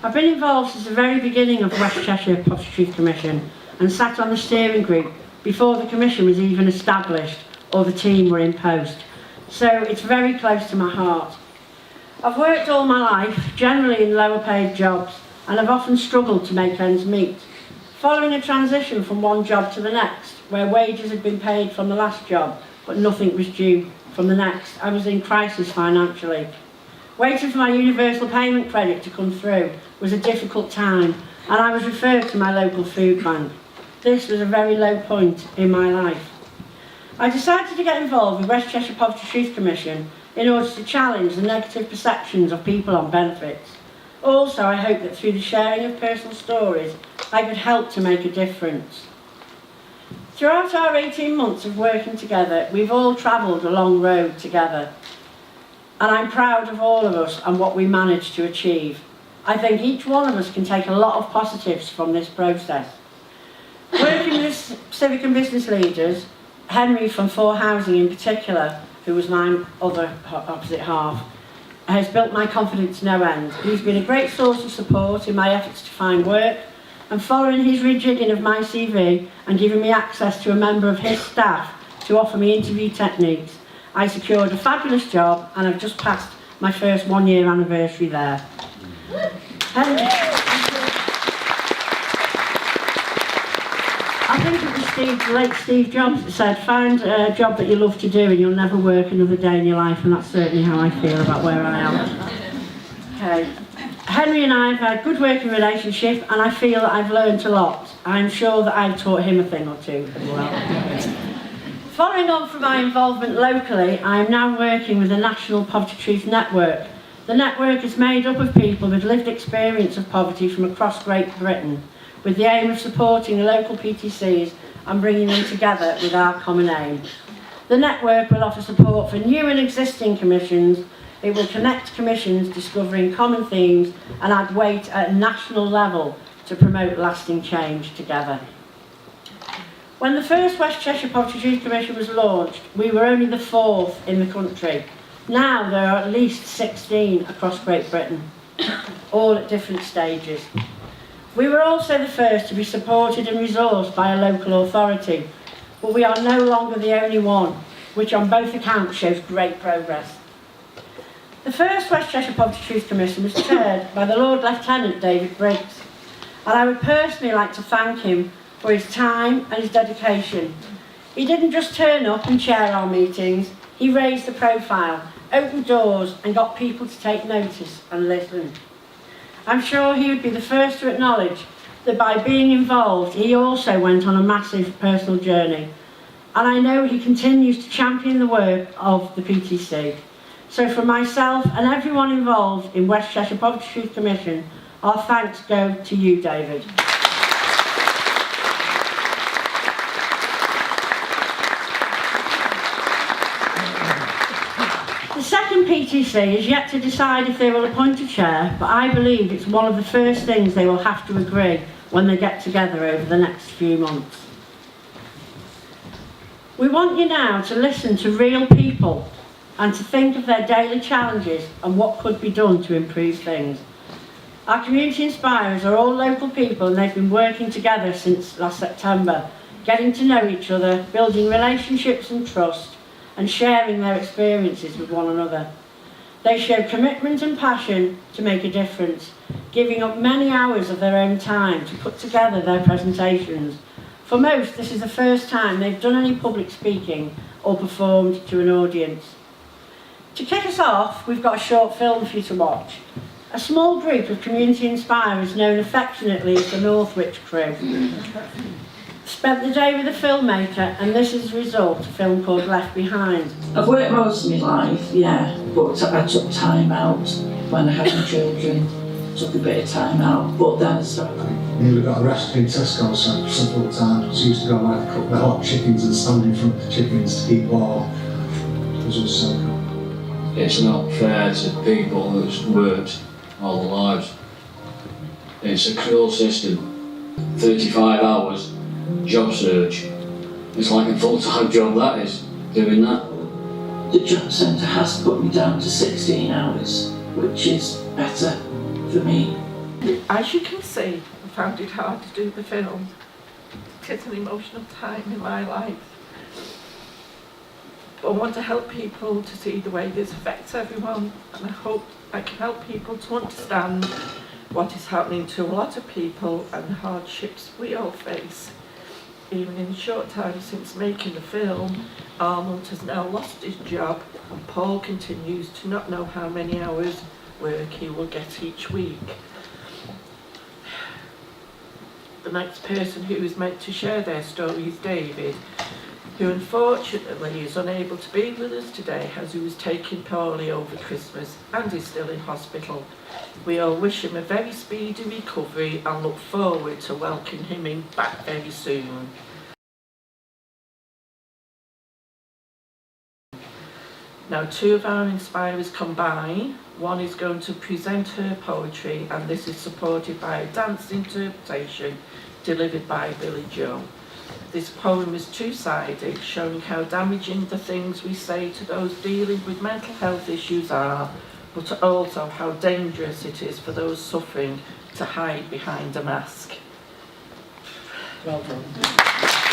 I've been involved since the very beginning of West Cheshire Poverty Truth Commission and sat on the steering group before the commission was even established or the team were in post. So it's very close to my heart. I've worked all my life, generally in lower paid jobs, and I've often struggled to make ends meet. Following a transition from one job to the next, where wages had been paid from the last job, but nothing was due from the next, I was in crisis financially. Waiting for my universal payment credit to come through was a difficult time, and I was referred to my local food bank. This was a very low point in my life. I decided to get involved with West Cheshire Poverty Truth Commission in order to challenge the negative perceptions of people on benefits. Also, I hope that through the sharing of personal stories, I could help to make a difference. Throughout our 18 months of working together, we've all travelled a long road together. And I'm proud of all of us and what we managed to achieve. I think each one of us can take a lot of positives from this process. Working with civic and business leaders, Henry from For Housing in particular, who was my other opposite half, has built my confidence no end. He's been a great source of support in my efforts to find work, and following his rejigging of my CV and giving me access to a member of his staff to offer me interview techniques, I secured a fabulous job and I've just passed my first 1 year anniversary there. I think it was late Steve Jobs that said, find a job that you love to do and you'll never work another day in your life, and that's certainly how I feel about where I am. Okay. Henry and I have had a good working relationship and I feel that I've learnt a lot. I'm sure that I've taught him a thing or two as well. Following on from my involvement locally, I am now working with the National Poverty Truth Network. The network is made up of people with lived experience of poverty from across Great Britain, with the aim of supporting the local PTCs and bringing them together with our common aim. The network will offer support for new and existing commissions. It will connect commissions discovering common themes and add weight at a national level to promote lasting change together. When the first West Cheshire Poverty Truth Commission was launched, we were only the 4th in the country. Now there are at least 16 across Great Britain, all at different stages. We were also the first to be supported and resourced by a local authority, but we are no longer the only one, which on both accounts shows great progress. The first West Cheshire Poverty Truth Commission was chaired by the Lord Lieutenant David Briggs, and I would personally like to thank him for his time and his dedication. He didn't just turn up and chair our meetings, he raised the profile, opened doors and got people to take notice and listen. I'm sure he would be the first to acknowledge that by being involved he also went on a massive personal journey, and I know he continues to champion the work of the PTC. So from myself and everyone involved in West Cheshire Poverty Truth Commission, our thanks go to you, David. The second PTC is yet to decide if they will appoint a chair, but I believe it's one of the first things they will have to agree when they get together over the next few months. We want you now to listen to real people and to think of their daily challenges and what could be done to improve things. Our community inspirers are all local people and they've been working together since last September, getting to know each other, building relationships and trust, and sharing their experiences with one another. They show commitment and passion to make a difference, giving up many hours of their own time to put together their presentations. For most, this is the first time they've done any public speaking or performed to an audience. To kick us off, we've got a short film for you to watch. A small group of community inspirers known affectionately as the Northwich Crew spent the day with a filmmaker, and this is the result, a film called Left Behind. I've worked most of my life, yeah, but I took time out when I had my children, took a bit of time out, but then I started. Nearly got arrested in Tesco several times. She used to go like cook the hot chickens and stand in front of the chickens to keep warm. It was just so cool. It's not fair to people that's worked all their lives. It's a cruel system. 35 hours, job search. It's like a full-time job, that is, doing that. The job centre has put me down to 16 hours, which is better for me. As you can see, I found it hard to do the film. It's an emotional time in my life. But I want to help people to see the way this affects everyone, and I hope I can help people to understand what is happening to a lot of people and the hardships we all face. Even in the short time since making the film, Arnold has now lost his job, and Paul continues to not know how many hours work he will get each week. The next person who is meant to share their story is David, who unfortunately is unable to be with us today as he was taken poorly over Christmas and is still in hospital. We all wish him a very speedy recovery and look forward to welcoming him back very soon. Now, two of our inspirers combine. One is going to present her poetry, and this is supported by a dance interpretation delivered by Billy Joe. This poem is two-sided, showing how damaging the things we say to those dealing with mental health issues are, but also how dangerous it is for those suffering to hide behind a mask. Well done.